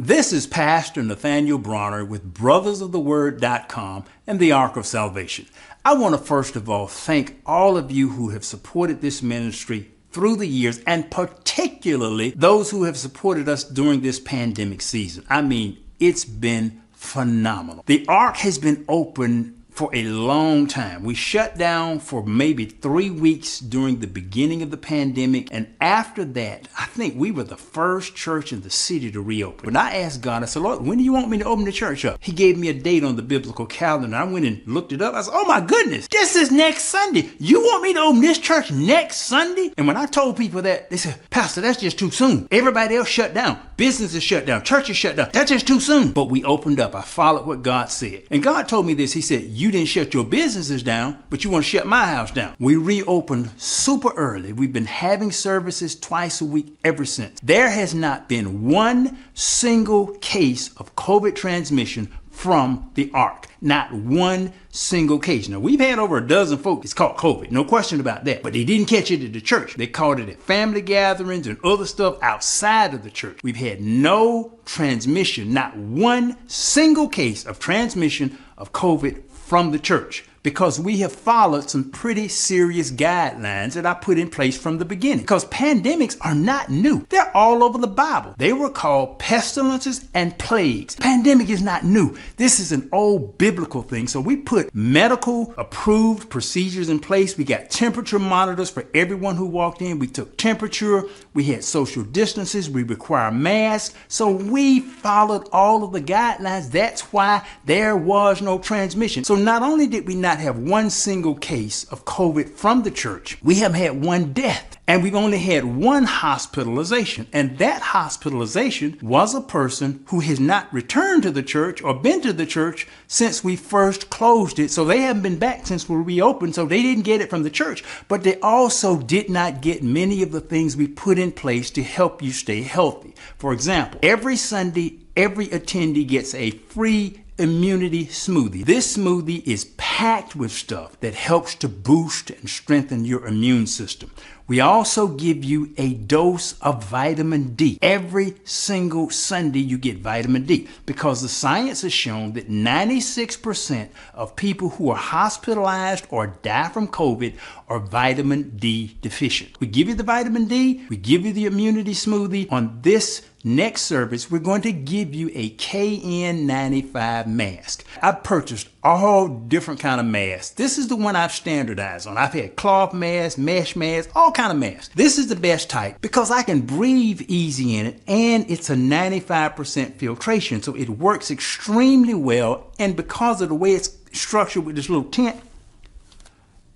This is Pastor Nathaniel Bronner with brothersoftheword.com and the Ark of Salvation. I want to first of all thank all of you who have supported this ministry through the years, and particularly those who have supported us during this pandemic season. I mean, it's been phenomenal. The Ark has been open for a long time. We shut down for maybe 3 weeks during the beginning of the pandemic. And after that, I think we were the first church in the city to reopen. When I asked God, I said, Lord, when do you want me to open the church up? He gave me a date on the biblical calendar. I went and looked it up. I said, oh my goodness, this is next Sunday. You want me to open this church next Sunday? And when I told people that, they said, Pastor, that's just too soon. Everybody else shut down. Businesses shut down. Churches shut down. That's just too soon. But we opened up. I followed what God said. And God told me this. He said, you didn't shut your businesses down, but you want to shut my house down. We reopened super early. We've been having services twice a week ever since. There has not been one single case of COVID transmission from the Ark. Not one single case. Now, we've had over a dozen folks it's caught COVID. No question about that. But they didn't catch it at the church. They caught it at family gatherings and other stuff outside of the church. We've had no transmission, not one single case of transmission of COVID from the church, because we have followed some pretty serious guidelines that I put in place from the beginning. Because pandemics are not new. They're all over the Bible. They were called pestilences and plagues. Pandemic is not new. This is an old biblical thing. So we put medical approved procedures in place. We got temperature monitors for everyone who walked in. We took temperature. We had social distances. We require masks. So we followed all of the guidelines. That's why there was no transmission. So not only did we not have one single case of COVID from the church, we have had one death. And we've only had one hospitalization. And that hospitalization was a person who has not returned to the church or been to the church since we first closed it. So they haven't been back since we reopened. So they didn't get it from the church. But they also did not get many of the things we put in place to help you stay healthy. For example, every Sunday, every attendee gets a free immunity smoothie. This smoothie is packed with stuff that helps to boost and strengthen your immune system. We also give you a dose of vitamin D. Every single Sunday you get vitamin D, because the science has shown that 96% of people who are hospitalized or die from COVID are vitamin D deficient. We give you the vitamin D, we give you the immunity smoothie. On this next service, we're going to give you a KN95 mask. I've purchased all different kind of masks. This is the one I've standardized on. I've had cloth masks, mesh masks, all kind of masks. This is the best type because I can breathe easy in it, and it's a 95% filtration, so it works extremely well. And because of the way it's structured with this little tent,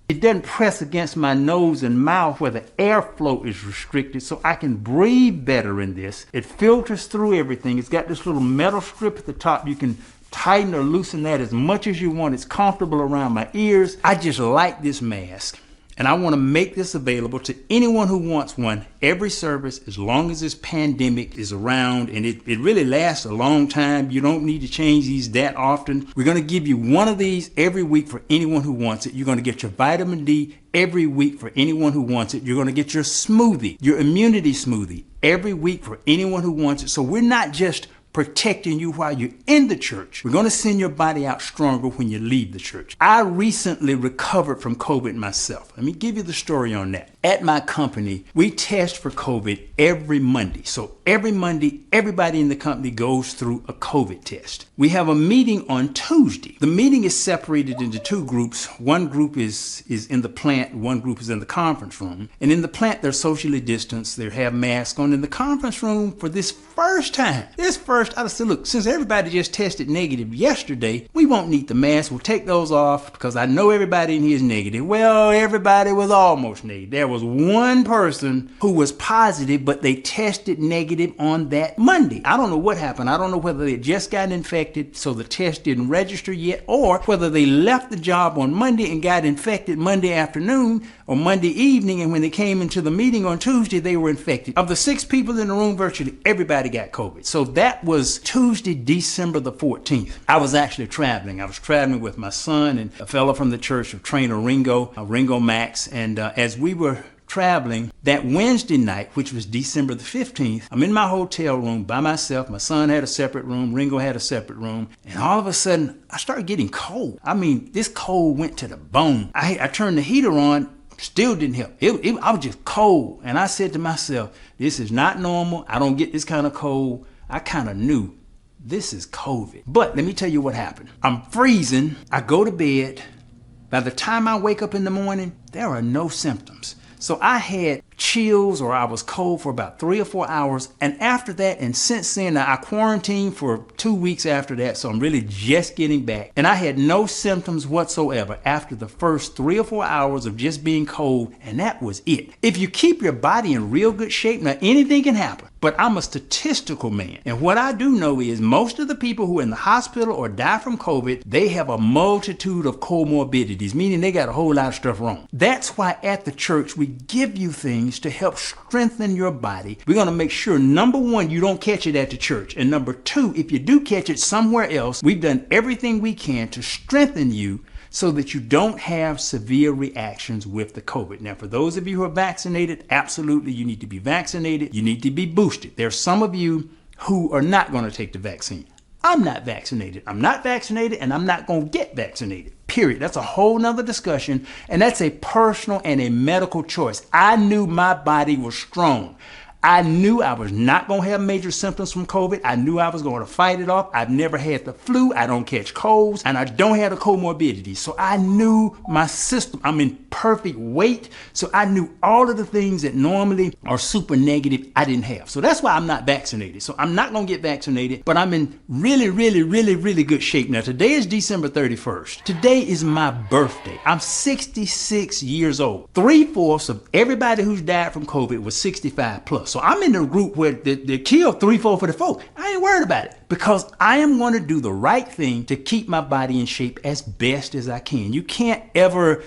it doesn't press against my nose and mouth where the airflow is restricted, so I can breathe better in this. It filters through everything. It's got this little metal strip at the top. You can tighten or loosen that as much as you want. It's comfortable around my ears. I just like this mask. And I want to make this available to anyone who wants one every service as long as this pandemic is around. And it really lasts a long time. You don't need to change these that often. We're going to give you one of these every week for anyone who wants it. You're going to get your vitamin D every week for anyone who wants it. You're going to get your smoothie, your immunity smoothie, every week for anyone who wants it. So we're not just protecting you while you're in the church. We're going to send your body out stronger when you leave the church. I recently recovered from COVID myself. Let me give you the story on that. At my company, we test for COVID every Monday. So every Monday, everybody in the company goes through a COVID test. We have a meeting on Tuesday. The meeting is separated into two groups. One group is in the plant, one group is in the conference room. And in the plant, they're socially distanced. They have masks on. In the conference room, for this first time, I said, look, since everybody just tested negative yesterday, we won't need the mask. We'll take those off because I know everybody in here is negative. Well, everybody was almost negative. There was one person who was positive, but they tested negative on that Monday. I don't know what happened. I don't know whether they just got infected, so the test didn't register yet, or whether they left the job on Monday and got infected Monday afternoon or Monday evening, and when they came into the meeting on Tuesday, they were infected. Of the 6 people in the room, virtually everybody got COVID. So that was Tuesday, December the 14th. I was actually traveling. I was traveling with my son and a fellow from the church of Trainer Ringo Max, and as we were traveling that Wednesday night, which was December the 15th. I'm in my hotel room by myself. My son had a separate room. Ringo had a separate room. And all of a sudden, I started getting cold. I mean, this cold went to the bone. I turned the heater on. Still didn't help. I was just cold. And I said to myself, this is not normal. I don't get this kind of cold. I kind of knew this is COVID. But let me tell you what happened. I'm freezing. I go to bed. By the time I wake up in the morning, there are no symptoms. So I had chills or I was cold for about 3 or 4 hours. And after that, and since then, I quarantined for 2 weeks after that. So I'm really just getting back. And I had no symptoms whatsoever after the first 3 or 4 hours of just being cold. And that was it. If you keep your body in real good shape, now anything can happen. But I'm a statistical man. And what I do know is most of the people who are in the hospital or die from COVID, they have a multitude of comorbidities, meaning they got a whole lot of stuff wrong. That's why at the church, we give you things to help strengthen your body. We're going to make sure, number one, you don't catch it at the church. And number two, if you do catch it somewhere else, we've done everything we can to strengthen you so that you don't have severe reactions with the COVID. Now, for those of you who are vaccinated, absolutely, you need to be vaccinated. You need to be boosted. There are some of you who are not going to take the vaccine. I'm not vaccinated. I'm not vaccinated, and I'm not going to get vaccinated. Period. That's a whole nother discussion, and that's a personal and a medical choice. I knew my body was strong. I knew I was not going to have major symptoms from COVID. I knew I was going to fight it off. I've never had the flu. I don't catch colds, and I don't have a comorbidity. So I knew my system. I'm in perfect weight. So I knew all of the things that normally are super negative I didn't have. So that's why I'm not vaccinated. So I'm not going to get vaccinated, but I'm in really good shape. Now, today is December 31st. Today is my birthday. I'm 66 years old. 3/4 of everybody who's died from COVID was 65 plus. So I'm in the group where they killed 3/4 of the folk. I ain't worried about it because I am going to do the right thing to keep my body in shape as best as I can. You can't ever,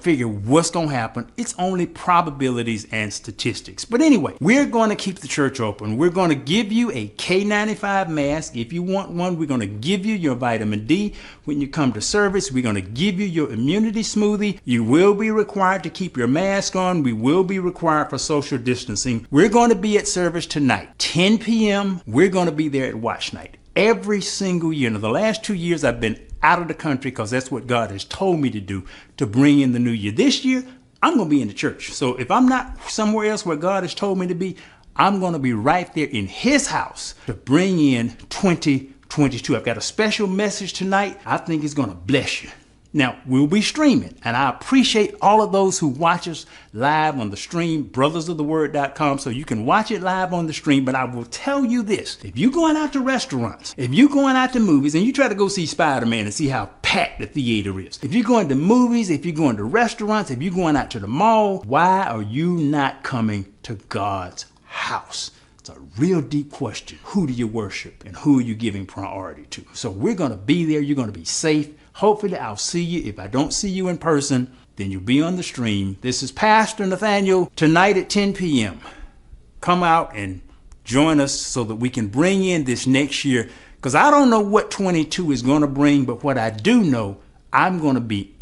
figure what's going to happen. It's only probabilities and statistics. But anyway, we're going to keep the church open. We're going to give you a K95 mask. If you want one, we're going to give you your vitamin D when you come to service. We're going to give you your immunity smoothie. You will be required to keep your mask on. We will be required for social distancing. We're going to be at service tonight, 10 p.m. We're going to be there at watch night. Every single year. Now, the last 2 years I've been out of the country because that's what God has told me to do to bring in the new year. This year, I'm going to be in the church. So if I'm not somewhere else where God has told me to be, I'm going to be right there in his house to bring in 2022. I've got a special message tonight. I think it's going to bless you. Now, we'll be streaming, and I appreciate all of those who watch us live on the stream, brothersoftheword.com, so you can watch it live on the stream. But I will tell you this, if you're going out to restaurants, if you're going out to movies, and you try to go see Spider-Man and see how packed the theater is, if you're going to movies, if you're going to restaurants, if you're going out to the mall, why are you not coming to God's house? It's a real deep question. Who do you worship, and who are you giving priority to? So we're going to be there. You're going to be safe. Hopefully, I'll see you. If I don't see you in person, then you'll be on the stream. This is Pastor Nathaniel, tonight at 10 p.m. Come out and join us so that we can bring in this next year, because I don't know what 22 is going to bring, but what I do know, I'm going to be in